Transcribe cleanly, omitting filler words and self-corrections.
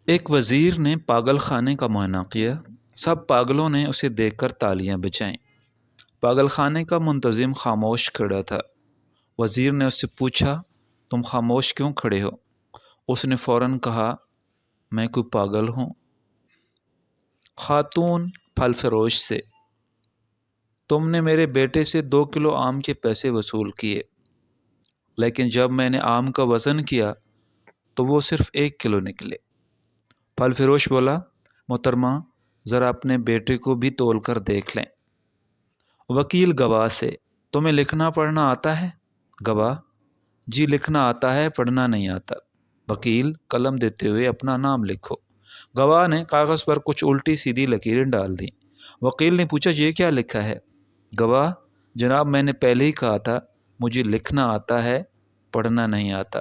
ایک وزیر نے پاگل خانے کا معائنہ کیا۔ سب پاگلوں نے اسے دیکھ کر تالیاں بجائیں۔ پاگل خانے کا منتظم خاموش کھڑا تھا۔ وزیر نے اس سے پوچھا، تم خاموش کیوں کھڑے ہو؟ اس نے فوراً کہا، میں کوئی پاگل ہوں؟ خاتون پھل فروش سے، تم نے میرے بیٹے سے 2 کلو آم کے پیسے وصول کیے، لیکن جب میں نے آم کا وزن کیا تو وہ صرف 1 کلو نکلے۔ پھل فروش بولا، محترمہ ذرا اپنے بیٹے کو بھی تول کر دیکھ لیں۔ وکیل گواہ سے، تمہیں لکھنا پڑھنا آتا ہے؟ گواہ، جی لکھنا آتا ہے، پڑھنا نہیں آتا۔ وکیل قلم دیتے ہوئے، اپنا نام لکھو۔ گواہ نے کاغذ پر کچھ الٹی سیدھی لکیریں ڈال دیں۔ وکیل نے پوچھا، یہ کیا لکھا ہے؟ گواہ، جناب میں نے پہلے ہی کہا تھا مجھے لکھنا آتا ہے، پڑھنا نہیں آتا۔